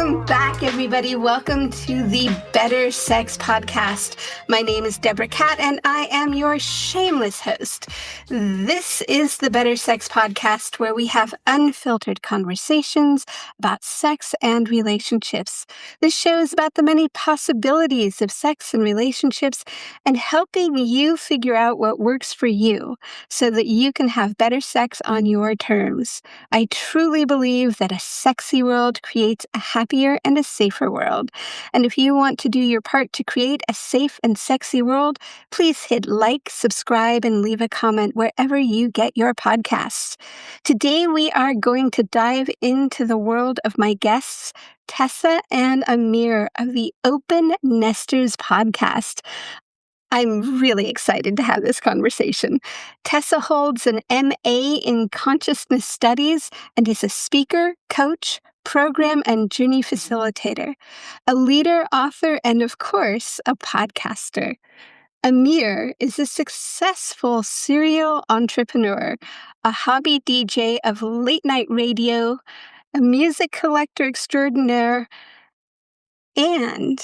Welcome back, everybody. Welcome to the Better Sex Podcast. My name is Deborah Catt, and I am your shameless host. This is the Better Sex Podcast, where we have unfiltered conversations about sex and relationships. This show is about the many possibilities of sex and relationships and helping you figure out what works for you so that you can have better sex on your terms. I truly believe that a sexy world creates a happier and a safer world. And if you want to do your part to create a safe and sexy world, please hit like, subscribe, and leave a comment wherever you get your podcasts. Today, we are going to dive into the world of my guests, Tessa and Amir of the Open Nesters podcast. I'm really excited to have this conversation. Tessa holds an MA in Consciousness Studies and is a speaker, coach, program, and journey facilitator, a leader, author, and of course, a podcaster. Amir is a successful serial entrepreneur, a hobby DJ of late-night radio, a music collector extraordinaire, and,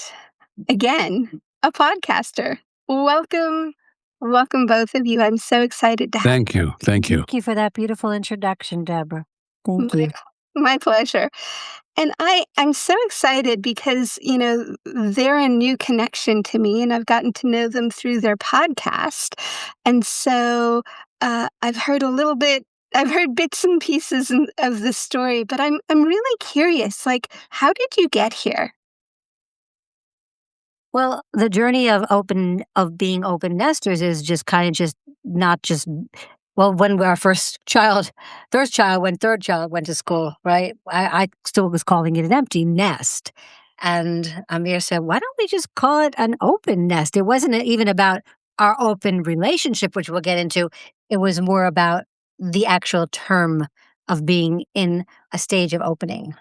again, a podcaster. Welcome, both of you. I'm so excited to have Thank you. Thank you for that beautiful introduction, Deborah. Thank you. My pleasure. And I'm so excited because, they're a new connection to me, and I've gotten to know them through their podcast. And so I've heard bits and pieces of the story, but I'm really curious, how did you get here? Well, the journey of being open nesters is just kind of when our third child went to school, right? I still was calling it an empty nest. And Amir said, why don't we just call it an open nest? It wasn't even about our open relationship, which we'll get into. It was more about the actual term of being in a stage of opening.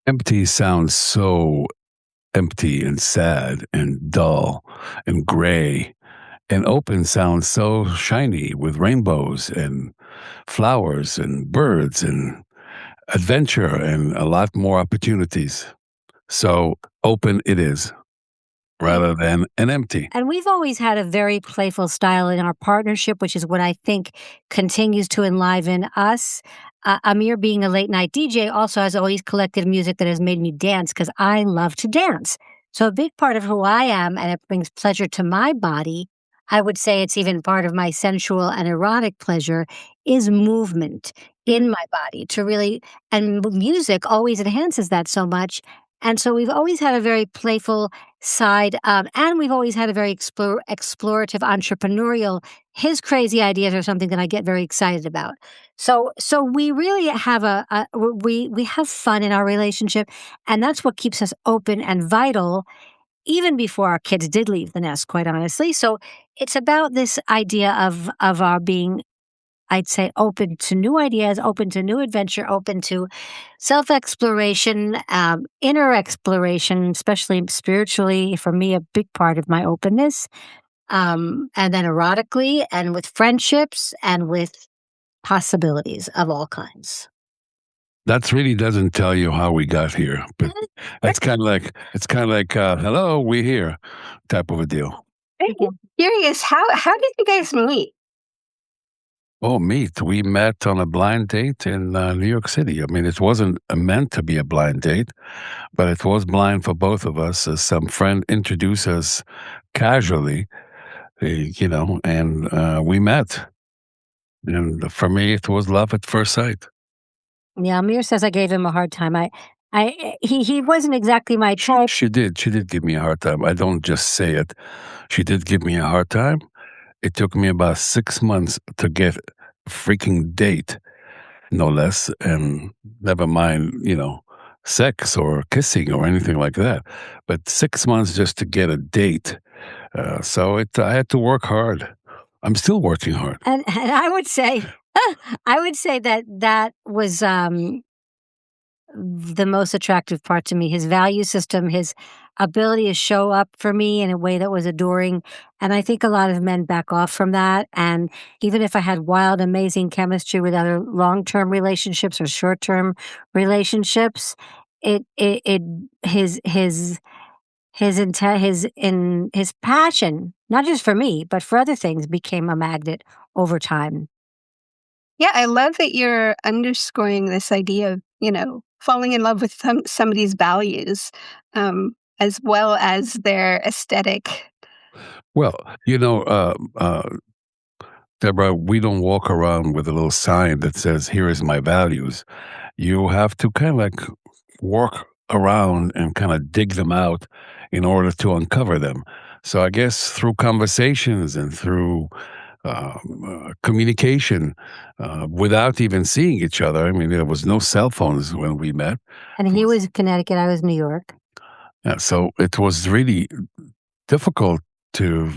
Empty sounds so empty and sad and dull and gray. And open sounds so shiny with rainbows and flowers and birds and adventure and a lot more opportunities. So open it is rather than an empty. And we've always had a very playful style in our partnership, which is what I think continues to enliven us. Amir, being a late night DJ, also has always collected music that has made me dance because I love to dance. So a big part of who I am, and it brings pleasure to my body, I would say it's even part of my sensual and erotic pleasure, is movement in my body and music always enhances that so much. And so we've always had a very playful side, and we've always had a very explorative, entrepreneurial. His crazy ideas are something that I get very excited about. So we really have we have fun in our relationship, and that's what keeps us open and vital, even before our kids did leave the nest, quite honestly. So it's about this idea of our being, I'd say, open to new ideas, open to new adventure, open to self-exploration, inner exploration, especially spiritually, for me, a big part of my openness. And then erotically, and with friendships, and with possibilities of all kinds. That really doesn't tell you how we got here, but it's kind of like hello, we're here type of a deal. I'm curious, how did you guys meet? Oh, we met on a blind date in New York City. I mean, it wasn't meant to be a blind date, but it was blind for both of us. Some friend introduced us casually, and we met. And for me, it was love at first sight. Yeah, Amir says I gave him a hard time. He wasn't exactly my type. She did give me a hard time. I don't just say it. She did give me a hard time. It took me about 6 months to get a freaking date, no less, and never mind, sex or kissing or anything like that. But 6 months just to get a date. So I had to work hard. I'm still working hard. And I would say that was the most attractive part to me. His value system, his ability to show up for me in a way that was adoring. And I think a lot of men back off from that. And even if I had wild, amazing chemistry with other long-term relationships or short-term relationships, it his passion, not just for me, but for other things, became a magnet over time. Yeah, I love that you're underscoring this idea of, falling in love with somebody's values, as well as their aesthetic. Well, Deborah, we don't walk around with a little sign that says, "Here is my values." You have to kind of like work around and kind of dig them out in order to uncover them. So I guess through conversations and through communication, without even seeing each other. I mean, there was no cell phones when we met. And he was Connecticut, I was New York. Yeah, so it was really difficult to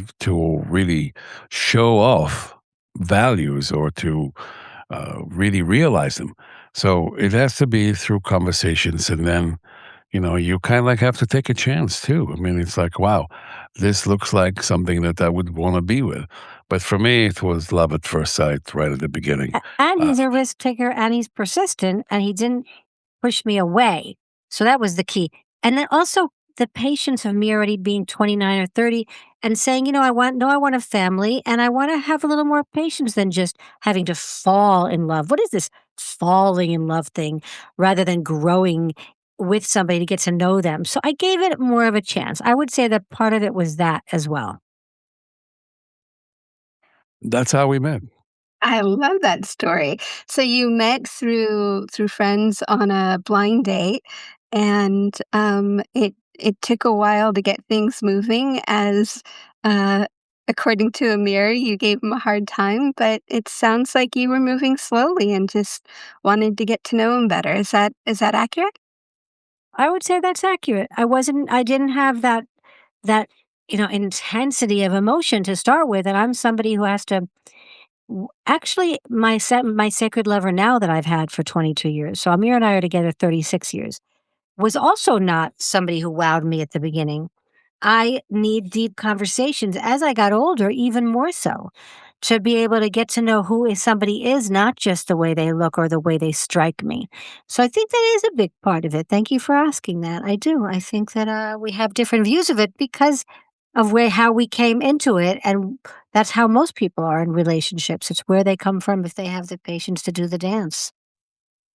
really show off values or to really realize them. So it has to be through conversations, and then you kind of like have to take a chance too. I mean, it's like, wow, this looks like something that I would want to be with. But for me, it was love at first sight right at the beginning. And Uh, he's a risk taker and he's persistent and he didn't push me away. So that was the key. And then also the patience of me already being 29 or 30 and saying, I want a family and I want to have a little more patience than just having to fall in love. What is this falling in love thing rather than growing with somebody to get to know them? So I gave it more of a chance. I would say that part of it was that as well. that's how we met. I love that story. So you met through friends on a blind date, and it took a while to get things moving. As according to Amir, you gave him a hard time, but it sounds like you were moving slowly and just wanted to get to know him better. Is that accurate? I would say that's accurate. I didn't have that intensity of emotion to start with, and I'm somebody who has to actually my sacred lover now that I've had for 22 years. So Amir and I are together 36 years. Was also not somebody who wowed me at the beginning. I need deep conversations as I got older, even more so, to be able to get to know who is somebody is, not just the way they look or the way they strike me. So I think that is a big part of it. Thank you for asking that. I do. I think that we have different views of it because of how we came into it, and that's how most people are in relationships. It's where they come from if they have the patience to do the dance.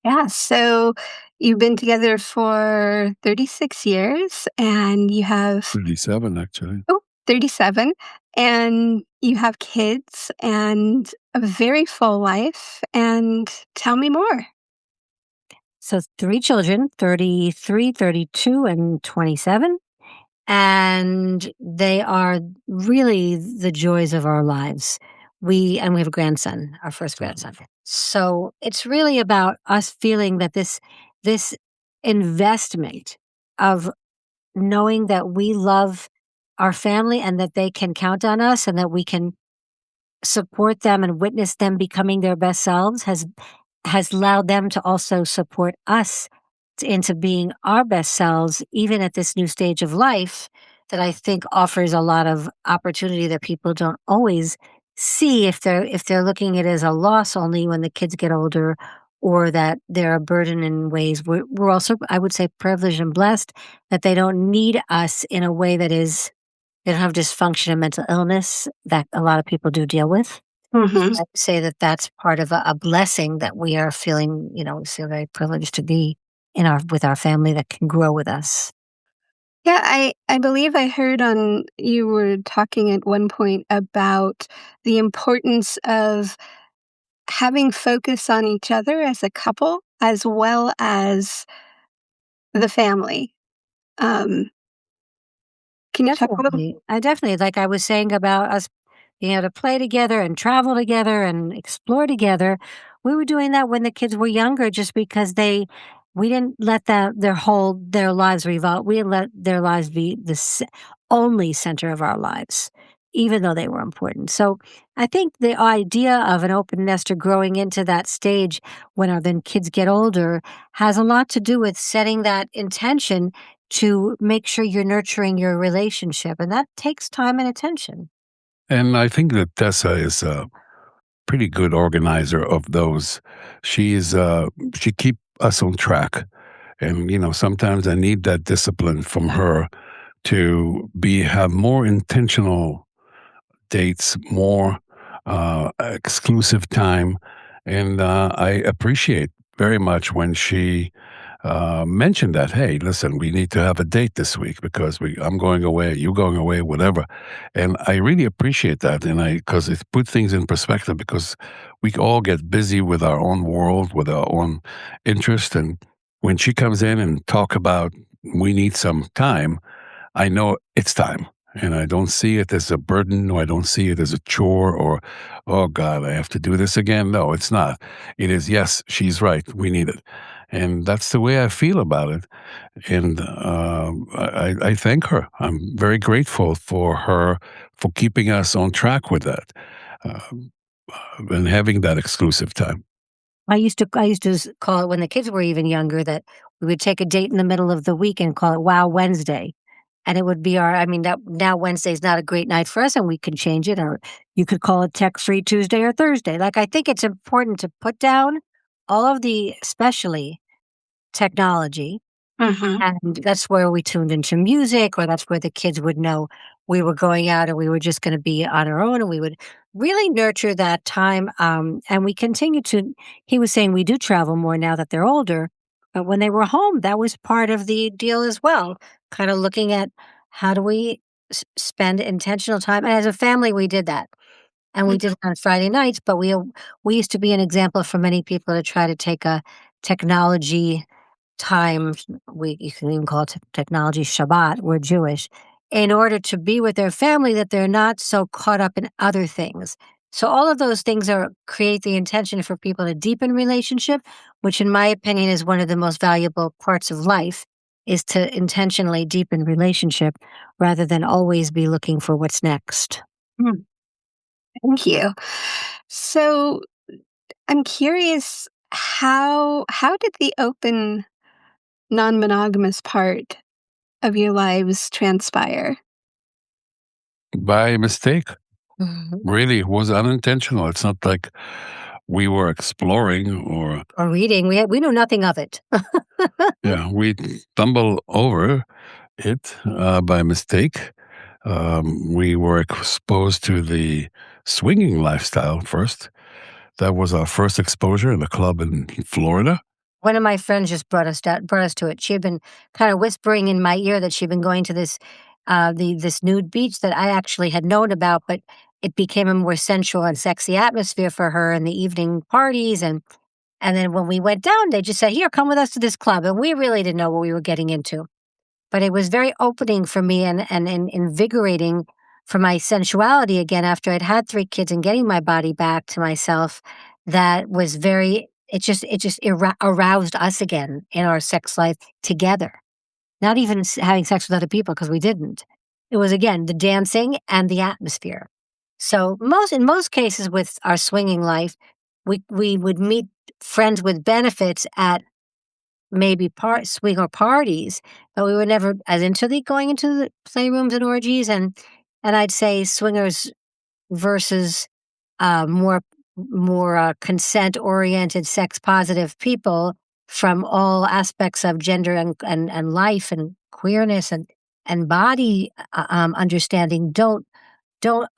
Yeah, so you've been together for 36 years and you have 37, actually. 37, and you have kids and a very full life, and tell me more. So 3 children, 33, 32, and 27. And they are really the joys of our lives. We have a grandson, our first grandson. So it's really about us feeling that this investment of knowing that we love our family and that they can count on us and that we can support them and witness them becoming their best selves has allowed them to also support us into being our best selves, even at this new stage of life that I think offers a lot of opportunity that people don't always see if they're looking at it as a loss only when the kids get older, or that they're a burden in ways. We're also, I would say, privileged and blessed that they don't need us in a way that is, they don't have dysfunction and mental illness that a lot of people do deal with. Mhm. I'd say that that's part of a blessing that we are feeling, we feel very privileged to be with our family that can grow with us. Yeah, I believe I heard on you were talking at one point about the importance of having focus on each other as a couple as well as the family. Um, can you talk a little? Definitely, like I was saying about us being able to play together and travel together and explore together. We were doing that when the kids were younger, just because we didn't let their lives revolve. We didn't let their lives be the only center of our lives, even though they were important. So I think the idea of an open nester growing into that stage when our then kids get older has a lot to do with setting that intention to make sure you're nurturing your relationship. And that takes time and attention. And I think that Tessa is a pretty good organizer of those. She keep us on track. And, sometimes I need that discipline from her to have more intentional dates, more exclusive time. And I appreciate very much when she mentioned that, hey, listen, we need to have a date this week because I'm going away, you going away, whatever. And I really appreciate that. And because it put things in perspective, because we all get busy with our own world, with our own interest. And when she comes in and talk about we need some time, I know it's time. And I don't see it as a burden, or I don't see it as a chore, or, oh God, I have to do this again. No, it's not. It is, yes, she's right. We need it. And that's the way I feel about it. And I thank her. I'm very grateful for her for keeping us on track with that, and having that exclusive time. I used to call it when the kids were even younger that we would take a date in the middle of the week and call it Wow Wednesday. And it would be that now Wednesday's not a great night for us and we can change it, or you could call it tech free Tuesday or Thursday. Like, I think it's important to put down all of the, especially technology. Mm-hmm. And that's where we tuned into music, or that's where the kids would know we were going out or we were just going to be on our own, and we would really nurture that time. And we continue to, he was saying we do travel more now that they're older, but when they were home, that was part of the deal as well. Kind of looking at how do we spend intentional time. And as a family, we did that. And we did it on Friday nights, but we used to be an example for many people to try to take a technology time. You can even call it technology Shabbat. We're Jewish, in order to be with their family, that they're not so caught up in other things. So all of those things create the intention for people to deepen relationship, which in my opinion is one of the most valuable parts of life, is to intentionally deepen relationship rather than always be looking for what's next. Mm, Thank you. So I'm curious, how did the open non-monogamous part of your lives transpire? By mistake. Mhm. Really, it was unintentional. It's not like we were exploring or, Or reading, we knew nothing of it. yeah, we stumbled over it by mistake. We were exposed to the swinging lifestyle first. That was our first exposure in a club in Florida. One of my friends just brought us to it. She had been kind of whispering in my ear that she'd been going to this nude beach that I actually had known about, but it became a more sensual and sexy atmosphere for her in the evening parties. And then when we went down, they just said, "Here, come with us to this club." And we really didn't know what we were getting into. But it was very opening for me and invigorating for my sensuality again after I'd had 3 kids and getting my body back to myself. That was very it just aroused us again in our sex life together. Not even having sex with other people, because we didn't. It was, again, the dancing and the atmosphere. So in most cases with our swinging life, we would meet friends with benefits at maybe swinger parties, but we were never as into going into the playrooms and orgies. And I'd say swingers versus more consent oriented, sex positive people from all aspects of gender and life and queerness and body understanding don't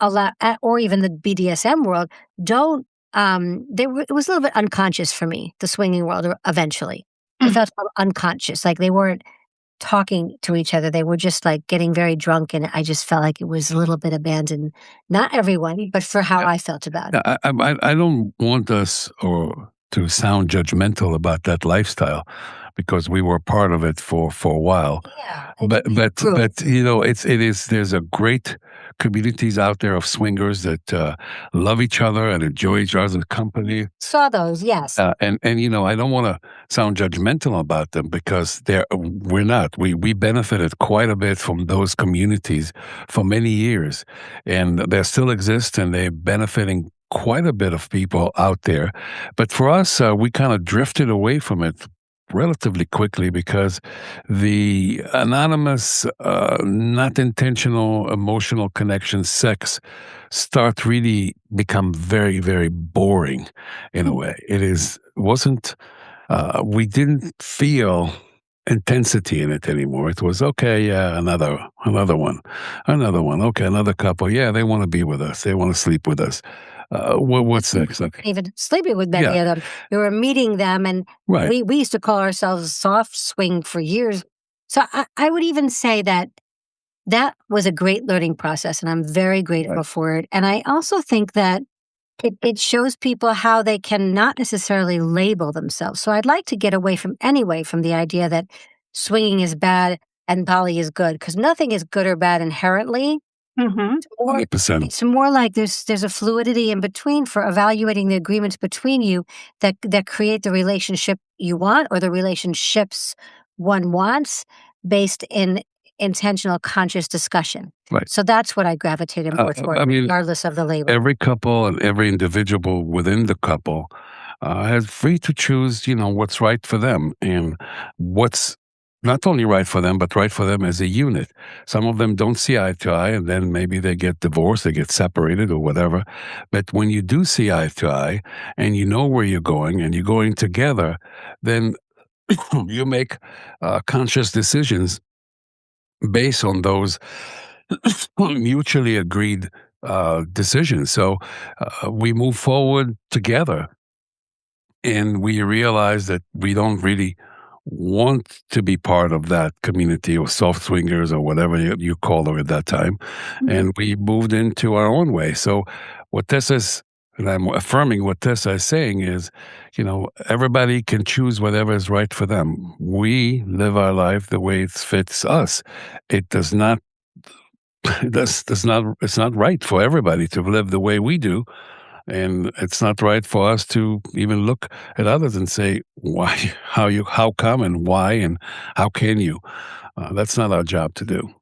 allow, or even the BDSM world don't. It was a little bit unconscious for me, the swinging world. Eventually, it Mm. felt unconscious, like they weren't talking to each other. They were just like getting very drunk, and I just felt like it was a little bit abandoned. Not everyone, but for how I felt about it. I don't want us or to sound judgmental about that lifestyle because we were part of it for a while. Yeah, true. But there's a great communities out there of swingers that love each other and enjoy each other's company. Saw those, yes. And I don't want to sound judgmental about them because we're not. We benefited quite a bit from those communities for many years, and they still exist, and they're benefiting quite a bit of people out there. But for us, we kind of drifted away from it relatively quickly because the anonymous, not intentional emotional connection sex start really become very, very boring in a way. Wasn't, we didn't feel intensity in it anymore. It was, okay, yeah, another one, okay, another couple. Yeah, they want to be with us. They want to sleep with us. What's next? Okay. Even sleeping with many Yeah, of them. You were meeting them, and right. we used to call ourselves soft swing for years. So I would even say that was a great learning process, and I'm very grateful Right. for it. And I also think that it shows people how they can not necessarily label themselves. So I'd like to get away from the idea that swinging is bad and poly is good, because nothing is good or bad inherently. Mm-hmm. Or 100%. it's more like there's a fluidity in between for evaluating the agreements between you that create the relationship you want, or the relationships one wants, based in intentional conscious discussion. Right. So that's what I gravitated more toward, I mean, regardless of the label. every couple and every individual within the couple has free to choose, what's right for them, and what's not only right for them, but right for them as a unit. Some of them don't see eye to eye, and then maybe they get divorced, they get separated or whatever. But when you do see eye to eye, and you know where you're going, and you're going together, then you make conscious decisions based on those mutually agreed decisions. So we move forward together, and we realize that we don't really want to be part of that community or soft swingers or whatever you call them at that time. And we moved into our own way. So what Tessa's, and I'm affirming what Tessa is saying, is, everybody can choose whatever is right for them. We live our life the way it fits us. It does not it's not right for everybody to live the way we do, and it's not right for us to even look at others and say, why, how come, and why, and how can you. That's not our job to do.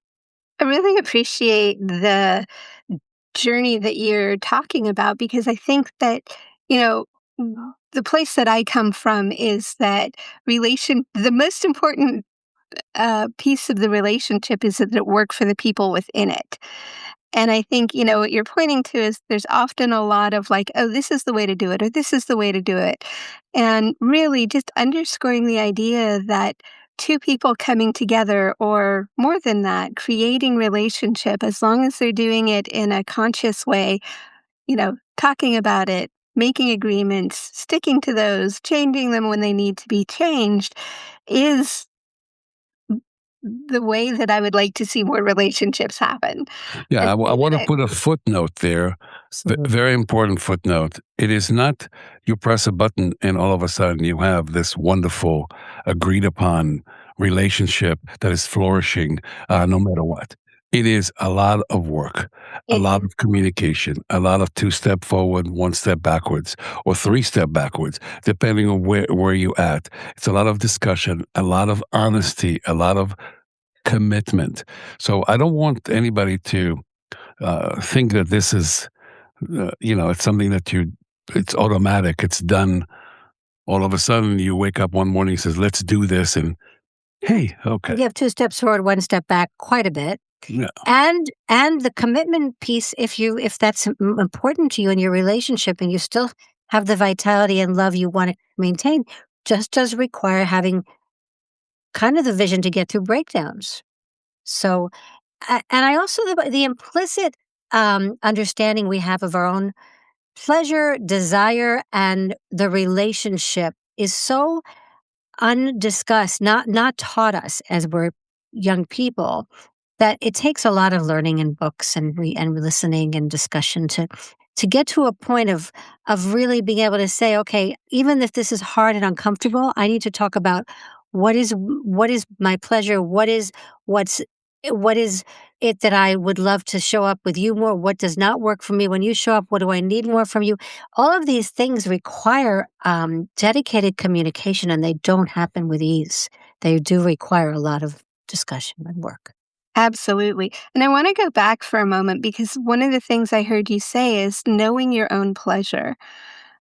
I really appreciate the journey that you're talking about, because I think that, you know, the place that I come from is that the most important piece of the relationship is that it work for the people within it. And I think, what you're pointing to is there's often a lot of like, oh, this is the way to do it, or this is the way to do it. And really just underscoring the idea that two people coming together, or more than that, creating relationship, as long as they're doing it in a conscious way, talking about it, making agreements, sticking to those, changing them when they need to be changed, is the way that I would like to see more relationships happen. Yeah, I I think want to that put a footnote there. Very important footnote. It is not you press a button and all of a sudden you have this wonderful, agreed upon relationship that is flourishing no matter what. It is a lot of work, a it lot is of communication, a lot of two-step forward, one-step backwards, or three-step backwards, depending on where you at. It's a lot of discussion, a lot of honesty, a lot of commitment. So I don't want anybody to think that this is, it's something that it's automatic, it's done. All of a sudden, you wake up one morning and says, "Let's do this," and hey, okay, You have 2 steps forward, 1 step back quite a bit. yeah, And the commitment piece, if that's important to you in your relationship, and you still have the vitality and love you wanna maintain, just does require having kind of the vision to get through breakdowns. So, and I also, the implicit, understanding we have of our own pleasure, desire, and the relationship is so undiscussed, not taught us as we're young people, that it takes a lot of learning in books and listening and discussion to get to a point of really being able to say, okay, even if this is hard and uncomfortable, I need to talk about what is my pleasure, what's what is it that I would love to show up with you more, what does not work for me when you show up, what do I need more from you. All of these things require dedicated communication, and they don't happen with ease. They do require a lot of discussion and work. absolutely. And I want to go back for a moment, because one of the things I heard you say is knowing your own pleasure.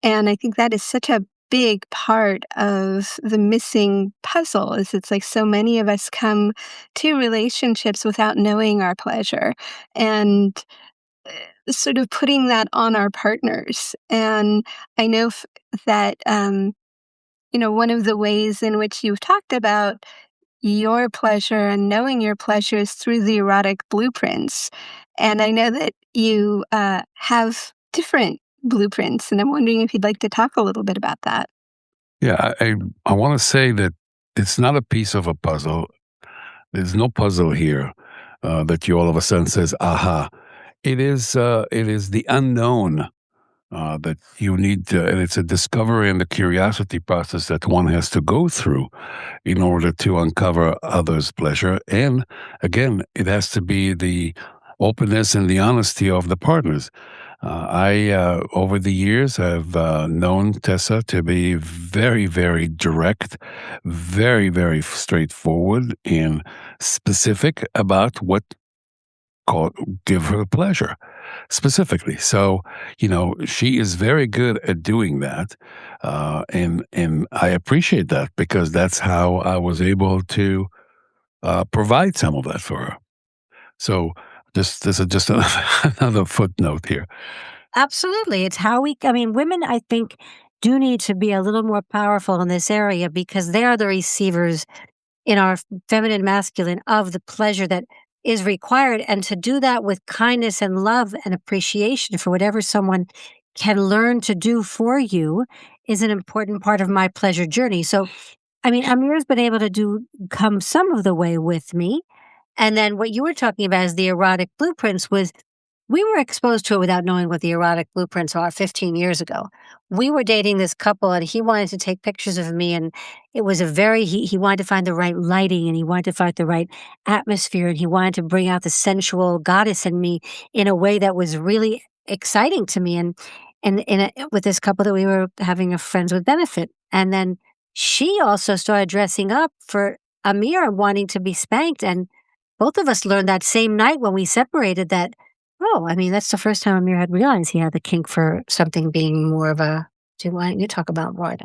And I think that is such a big part of the missing puzzle, is it's like so many of us come to relationships without knowing our pleasure, and sort of putting that on our partners. And I know that one of the ways in which you've talked about your pleasure and knowing your pleasures through the erotic blueprints. And I know that you have different blueprints, and I'm wondering if you'd like to talk a little bit about that. Yeah, I want to say that it's not a piece of a puzzle. There's no puzzle here that you all of a sudden says, "Aha!" It is the unknown that you need to, and it's a discovery and the curiosity process that one has to go through in order to uncover others' pleasure. And again, it has to be the openness and the honesty of the partners. Over the years, I've known Tessa to be very, very direct, very, very straightforward and specific about what call give her pleasure specifically. So, she is very good at doing that, and I appreciate that because that's how I was able to provide some of that for her. So, this is just another, another footnote here. Absolutely. It's how I mean, women, I think, do need to be a little more powerful in this area because they are the receivers in our feminine masculine of the pleasure that is required. And to do that with kindness and love and appreciation for whatever someone can learn to do for you is an important part of my pleasure journey. So, I mean, Amir's been able to come some of the way with me. And then what you were talking about is the erotic blueprints was we were exposed to it without knowing what the erotic blueprints are 15 years ago. We were dating this couple and he wanted to take pictures of me and it was he wanted to find the right lighting and he wanted to find the right atmosphere and he wanted to bring out the sensual goddess in me in a way that was really exciting to me with this couple that we were having a friends with benefit. And then she also started dressing up for Amir and wanting to be spanked and both of us learned that same night when we separated that oh, I mean, that's the first time Amir had realized he had the kink for something being more of a why don't you talk about more?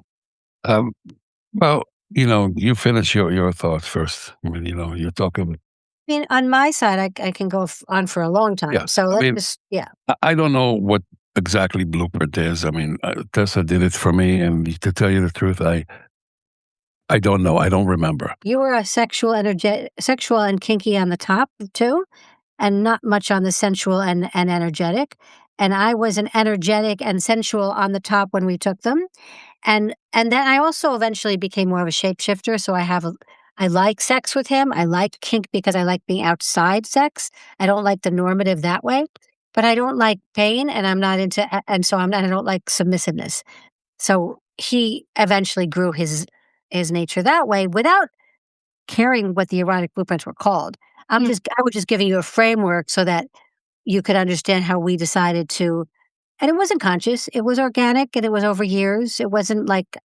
Um, well, you finish your thoughts first. I mean, you're talking. I mean, on my side, I can go on for a long time. Yeah, So I let's mean, just, yeah. I don't know what exactly blueprint is. I mean, Tessa did it for me, and to tell you the truth, I don't know. I don't remember. You were a sexual and kinky on the top too, and not much on the sensual and energetic. And I was an energetic and sensual on the top when we took them. And then I also eventually became more of a shapeshifter. So I like sex with him. I like kink because I like being outside sex. I don't like the normative that way, but I don't like pain and I don't like submissiveness. So he eventually grew his nature that way without caring what the erotic blueprints were called. I was just giving you a framework so that you could understand how we decided to and it wasn't conscious. It was organic and it was over years. It wasn't like,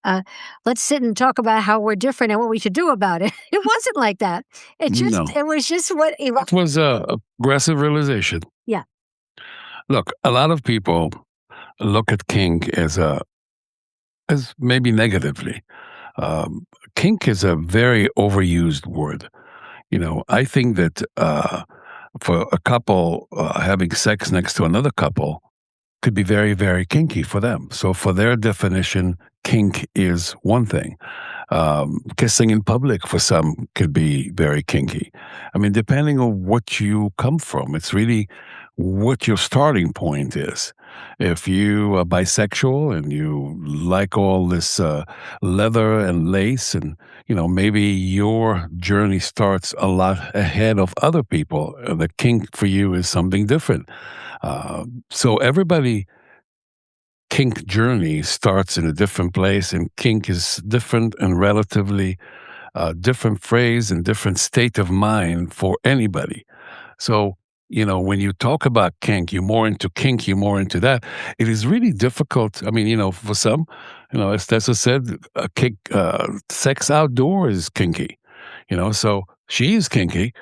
let's sit and talk about how we're different and what we should do about it. It wasn't like that. No, It was just what it was a aggressive realization. Yeah. Look, a lot of people look at kink as maybe negatively. Um, Kink is a very overused word. I think that for a couple having sex next to another couple could be very, very kinky for them. So, for their definition, kink is one thing. Kissing in public for some could be very kinky. I mean, depending on what you come from, it's really what your starting point is. If you are bisexual and you like all this leather and lace, and maybe your journey starts a lot ahead of other people, the kink for you is something different. So everybody kink journey starts in a different place, and kink is different and relatively different phrase and different state of mind for anybody. So, when you talk about kink, you're more into that. It is really difficult. I mean, for some, as Tessa said, sex outdoor is kinky, so she is kinky.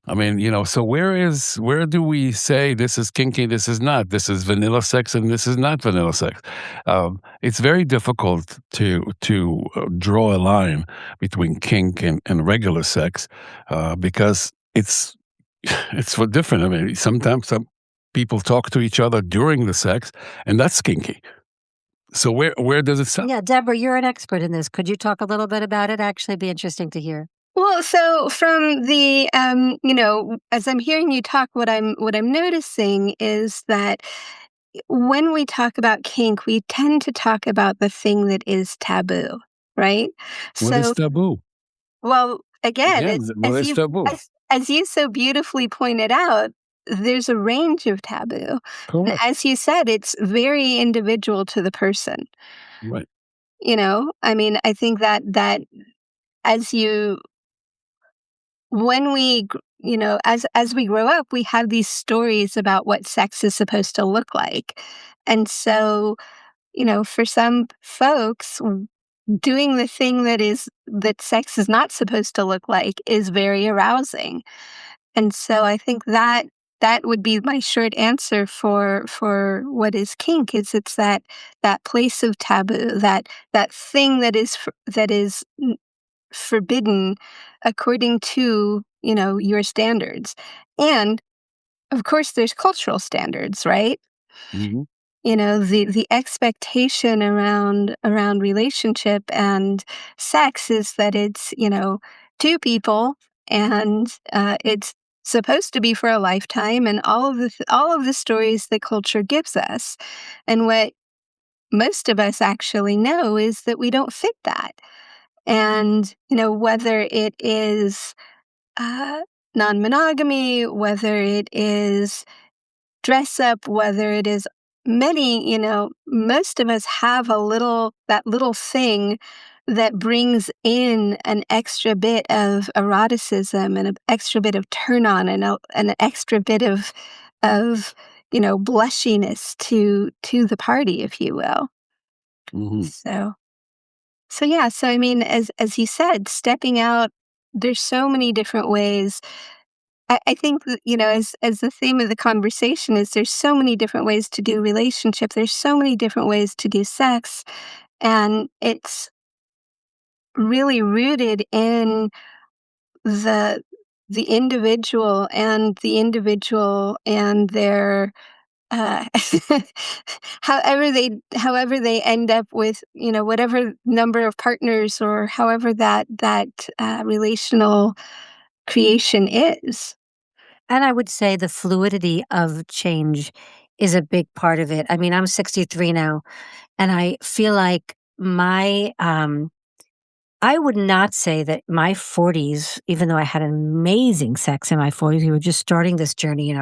I mean, so where do we say this is kinky, this is not, this is vanilla sex, and this is not vanilla sex? It's very difficult to draw a line between kink and regular sex because it's for different. I mean, sometimes some people talk to each other during the sex, and that's kinky. So where does it stop? Yeah, Deborah, you're an expert in this. Could you talk a little bit about it? Actually, be interesting to hear. Well, so from the as I'm hearing you talk, what I'm noticing is that when we talk about kink, we tend to talk about the thing that is taboo, right? What is So, taboo? well, again, Again, it's what is taboo? as you so beautifully pointed out, there's a range of taboo. And Correct. as you said, it's very individual to the person. Right. I mean, I think that as you when we as we grow up, we have these stories about what sex is supposed to look like. And so, for some folks, doing the thing that sex is not supposed to look like is very arousing. And so I think that would be my short answer for what is kink. Is it's that place of taboo, that thing that is forbidden according to, your standards. And of course there's cultural standards, right? Hmm. The expectation around relationship and sex is that it's, two people, and it's supposed to be for a lifetime, and all of the stories that culture gives us. And what most of us actually know is that we don't fit that. And, whether it is uh, non-monogamy, whether it is dress up, whether it is many, most of us have that little thing that brings in an extra bit of eroticism and an extra bit of turn on and an extra bit of blushiness to the party, if you will. Hmm. So yeah, so I mean, as you said, stepping out, there's so many different ways. I think that, as the theme of the conversation is, there's so many different ways to do relationship. There's so many different ways to do sex, and it's really rooted in the the individual and their uh, however they end up with, whatever number of partners, or however that relational creation is. And I would say the fluidity of change is a big part of it. I mean, I'm 63 now, and I feel like I would not say that my 40s, even though I had amazing sex in my 40s, we were just starting this journey,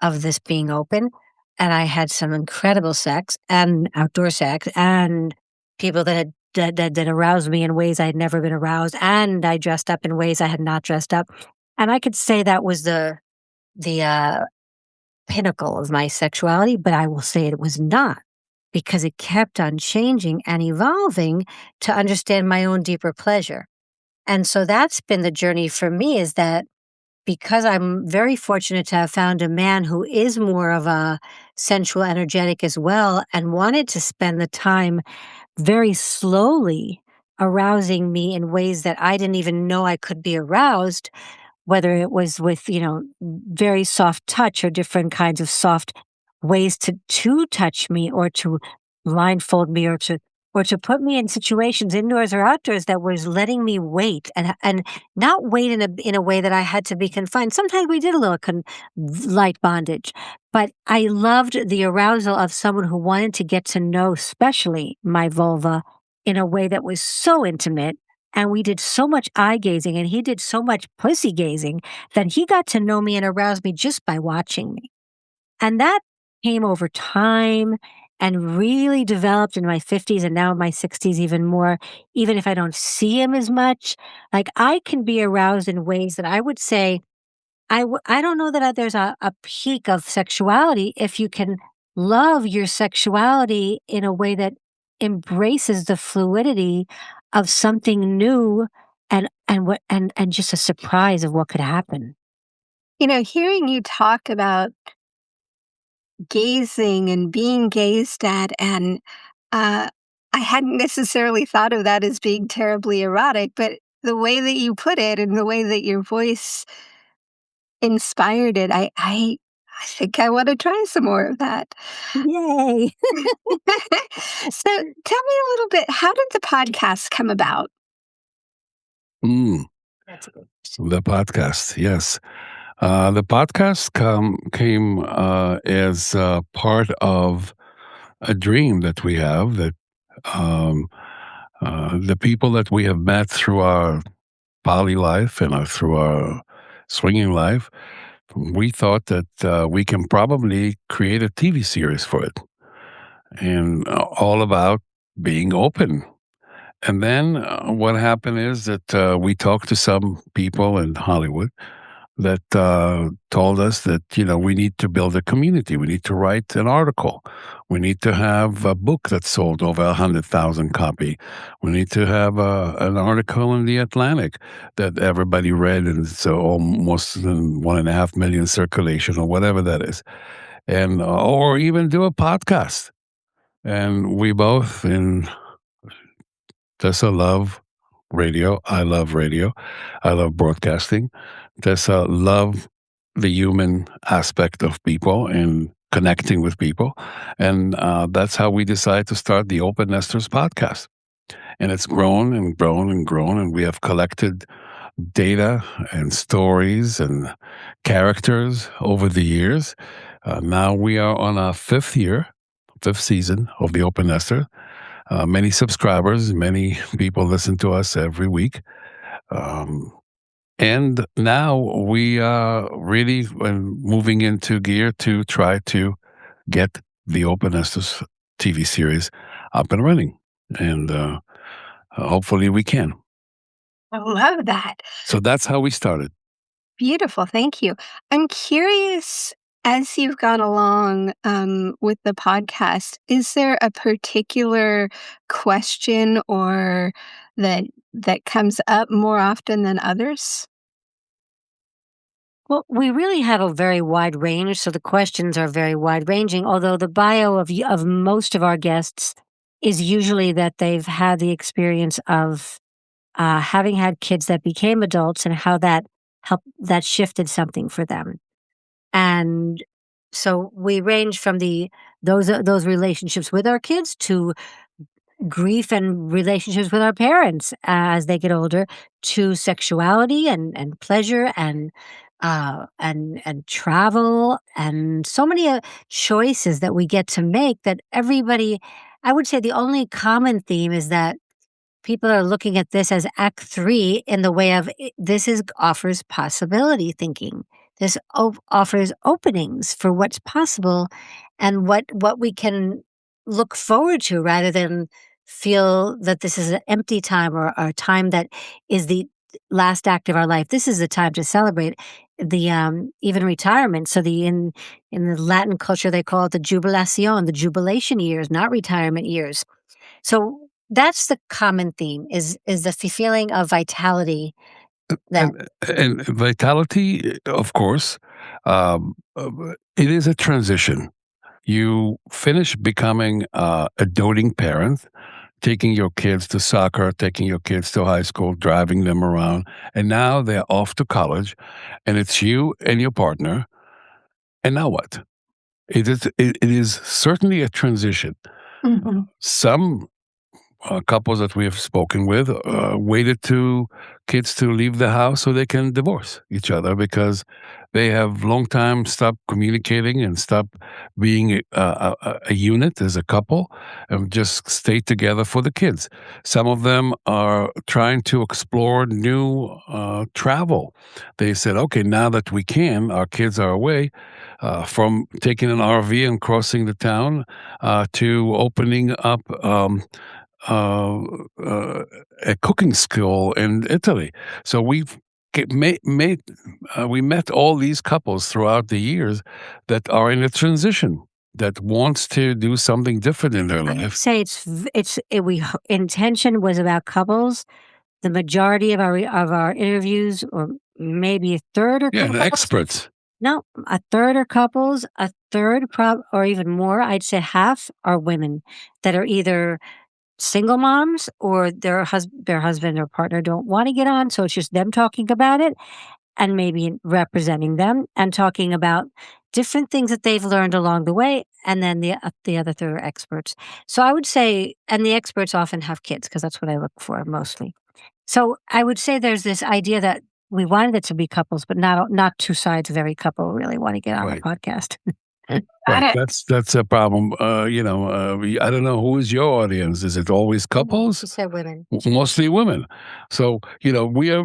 of this being open. And I had some incredible sex and outdoor sex and people that aroused me in ways I had never been aroused. And I dressed up in ways I had not dressed up. And I could say that was the pinnacle of my sexuality, but I will say it was not, because it kept on changing and evolving to understand my own deeper pleasure. And so that's been the journey for me, is that because I'm very fortunate to have found a man who is more of a sensual, energetic as well, and wanted to spend the time very slowly arousing me in ways that I didn't even know I could be aroused, whether it was with, very soft touch or different kinds of soft ways to touch me, or to blindfold me, or to put me in situations indoors or outdoors that was letting me wait, and not wait in a way that I had to be confined. Sometimes we did a little light bondage, but I loved the arousal of someone who wanted to get to know, especially my vulva, in a way that was so intimate, and we did so much eye gazing, and he did so much pussy gazing, that he got to know me and arouse me just by watching me. And that came over time and really developed in my 50s, and now in my 60s even more. Even if I don't see him as much, like, I can be aroused in ways that I would say I don't know that there's a peak of sexuality if you can love your sexuality in a way that embraces the fluidity of something new, and just a surprise of what could happen. Hearing you talk about gazing and being gazed at, and uh, I hadn't necessarily thought of that as being terribly erotic, but the way that you put it and the way that your voice inspired it, I think I want to try some more of that. Yay. So tell me a little bit, how did the podcast come about? Mm. That's good. The podcast, yes. The podcast came as part of a dream that we have that um, the people that we have met through our poly life and through our swinging life, we thought that we can probably create a TV series for it and all about being open. And then what happened is that we talked to some people in Hollywood that told us that we need to build a community. We need to write an article. We need to have a book that sold over 100,000 copy. We need to have an article in the Atlantic that everybody read, and so almost 1.5 million circulation or whatever that is, and or even do a podcast. And we both in Tessa love radio. I love radio. I love broadcasting. Tessa love the human aspect of people and connecting with people. And that's how we decided to start the Open Nesters podcast. And it's grown and grown and grown. And we have collected data and stories and characters over the years. Now we are on our fifth season of the Open Nester. Many subscribers, many people listen to us every week. And now we are really moving into gear to try to get the Open Nesters TV series up and running. And hopefully we can. I love that. So that's how we started. Beautiful. Thank you. I'm curious, as you've gone along with the podcast, is there a particular question or that comes up more often than others? Well, we really have a very wide range, so the questions are very wide ranging. Although the bio of most of our guests is usually that they've had the experience of having had kids that became adults and how that shifted something for them. And so we range from those relationships with our kids to grief and relationships with our parents as they get older, to sexuality and pleasure and travel, and so many choices that we get to make that everybody. I would say the only common theme is that people are looking at this as act 3 in the way of this is offers possibility thinking. This offers openings for what's possible and what we can look forward to, rather than feel that this is an empty time or a time that is the last act of our life. This is a time to celebrate the even retirement. So in the Latin culture they call it the jubilacion, the jubilation years, not retirement years. So that's the common theme is the feeling of vitality. That And vitality, of course, it is a transition. You finish becoming a doting parent, taking your kids to soccer, taking your kids to high school, driving them around, and now they're off to college, and it's you and your partner. And now what? It is certainly a transition. Mhm. Some couples that we have spoken with waited to kids to leave the house so they can divorce each other because they have long time stopped communicating and stopped being a unit as a couple and just stay together for the kids. Some of them are trying to explore new travel. They said, okay, now that we can, our kids are away, from taking an RV and crossing the town to opening up uh, a cooking school in Italy. So we met all these couples throughout the years that are in a transition that wants to do something different in their I'd life. say intention was about couples. The majority of our interviews, or maybe a third, are Yeah, and couples. experts. No, a third are couples. A third, or even more. I'd say half are women that are either single moms or their husband or partner don't want to get on, so it's just them talking about it and maybe representing them and talking about different things that they've learned along the way. And then the other third are experts. So I would say, and the experts often have kids because that's what I look for mostly. So I would say there's this idea that we wanted it to be couples, but not two sides of every couple really want to get on the Right. podcast. Got Right. it. That's a problem. I don't know, who is your audience? Is it always couples? She said women. Mostly women. So, we are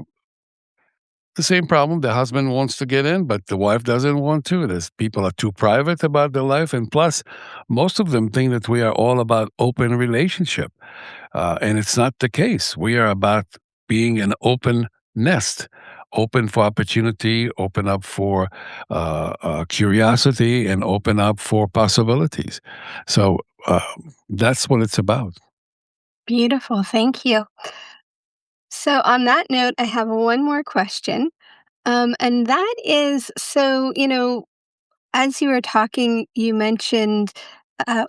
the same problem. The husband wants to get in, but the wife doesn't want to. There's people are too private about their life, and plus, most of them think that we are all about open relationship, and it's not the case. We are about being an open nest, open for opportunity, open up for curiosity, and open up for possibilities. So that's what it's about. Beautiful. Thank you. So, on that note, I have one more question. And that is so, as you were talking, you mentioned uh,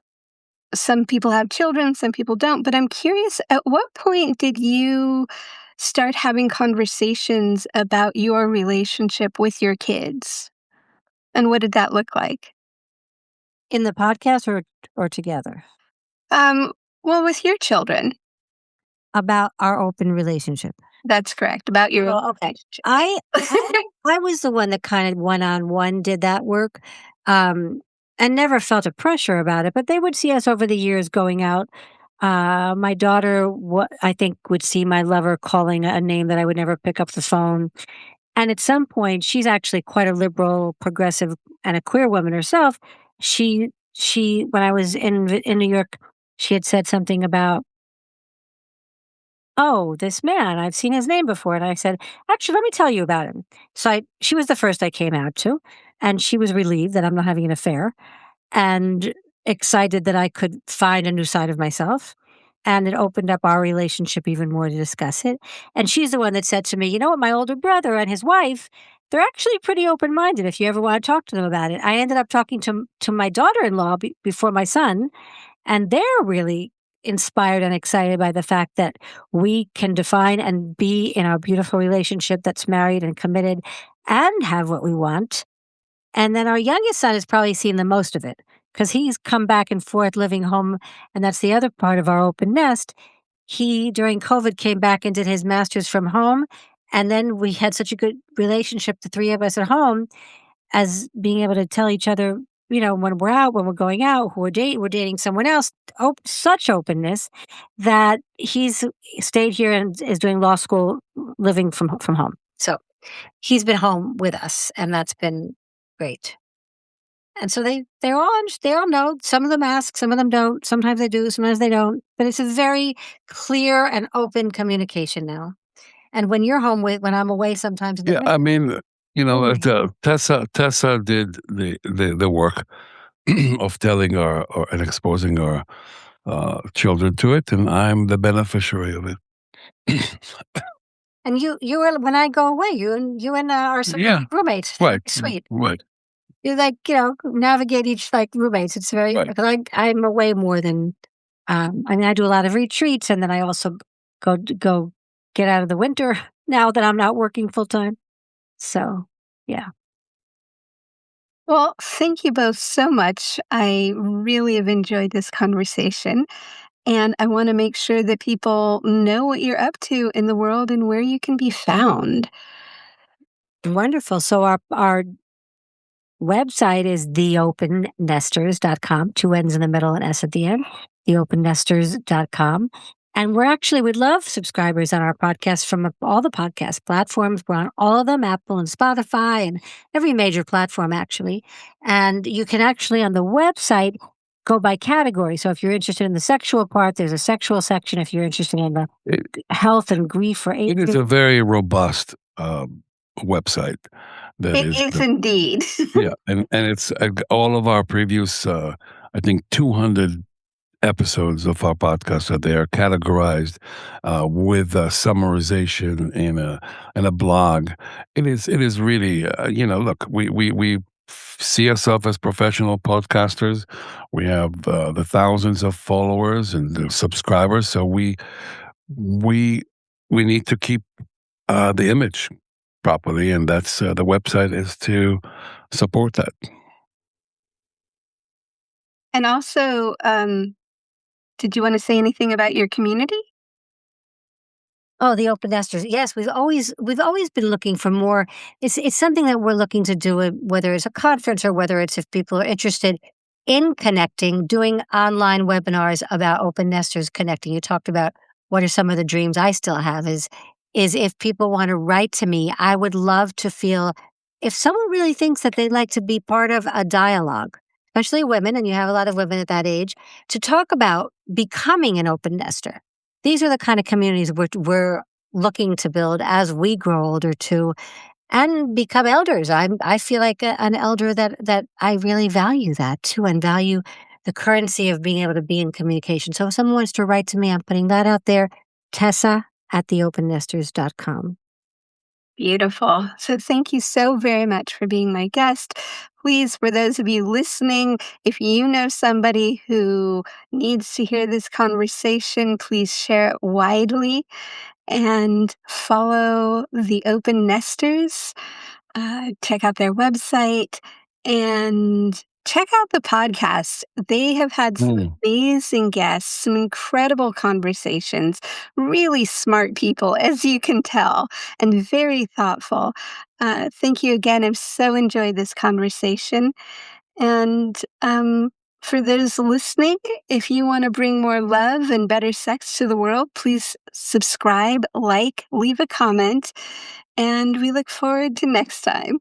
some people have children, some people don't. But I'm curious, at what point did you start having conversations about your relationship with your kids? And what did that look like? In the podcast or together? Um, well, with your children. About our open relationship. That's correct. About your Well, okay. relationship. I was the one that kind of one-on-one did that work, and never felt a pressure about it, but they would see us over the years going out. My daughter, I think, would see my lover calling a name that I would never pick up the phone. And at some point, she's actually quite a liberal, progressive, and a queer woman herself. When I was in New York, she had said something about, "Oh, this man, I've seen his name before." And I said, "Actually, let me tell you about him." She was the first I came out to, and she was relieved that I'm not having an affair and excited that I could find a new side of myself. And it opened up our relationship even more to discuss it. And she's the one that said to me, "You know what? My older brother and his wife, they're actually pretty open minded if you ever want to talk to them about it." I ended up talking to my daughter in law before my son, and they're really inspired and excited by the fact that we can define and be in our beautiful relationship that's married and committed and have what we want. And then our youngest son has probably seen the most of it because he's come back and forth living home. And that's the other part of our open nest. He, during COVID, came back and did his master's from home. And then we had such a good relationship, the three of us at home, as being able to tell each other, when we're out, when we're going out, who we're dating someone else. Such openness that he's stayed here and is doing law school, living from home. So he's been home with us, and that's been great. And so they all know. Some of them ask, some of them don't. Sometimes they do, sometimes they don't. But it's a very clear and open communication now. And when you're home when I'm away, sometimes Yeah, I mean, Tessa did the work of telling our or and exposing our children to it, and I'm the beneficiary of it. and you were when I go away, you and our Yeah, roommates. right, Sweet. right, You navigate each like roommates. It's very right. because I'm away more than I do a lot of retreats, and then I also go get out of the winter now that I'm not working full time. So yeah. Well, thank you both so much. I really have enjoyed this conversation. And I want to make sure that people know what you're up to in the world and where you can be found. Wonderful. So our website is theopennesters.com, two N's in the middle and S at the end, theopennesters.com. And we'd love subscribers on our podcast from all the podcast platforms. We're on all of them, Apple and Spotify and every major platform, actually. And you can actually, on the website, go by category. So if you're interested in the sexual part, there's a sexual section. If you're interested in the health and grief for It aging. is a very robust website. It is indeed. Yeah, and it's all of our previous, I think, 200 episodes of our podcast are there, categorized with a summarization and a blog. It is really, look, we see ourselves as professional podcasters. We have the thousands of followers and subscribers, so we need to keep the image properly, and that's the website is to support that. And also, did you want to say anything about your community? Oh, the open nesters. Yes, we've always been looking for more. It's something that we're looking to do, whether it's a conference or whether it's if people are interested in connecting, doing online webinars about open nesters connecting. You talked about what are some of the dreams I still have is if people want to write to me, I would love to feel if someone really thinks that they'd like to be part of a dialogue, especially women, and you have a lot of women at that age, to talk about becoming an open nester. These are the kind of communities we're looking to build as we grow older too and become elders. I feel like an elder that I really value that too and value the currency of being able to be in communication. So if someone wants to write to me, I'm putting that out there. Tessa at theopennesters.com. Beautiful. So thank you so very much for being my guest. Please, for those of you listening, if you know somebody who needs to hear this conversation, please share it widely and follow the Open Nesters. Check out their website and check out the podcast. They have had some Mm. amazing guests, some incredible conversations, really smart people, as you can tell, and very thoughtful. Thank you again. I've so enjoyed this conversation. And for those listening, if you want to bring more love and better sex to the world, please subscribe, like, leave a comment, and we look forward to next time.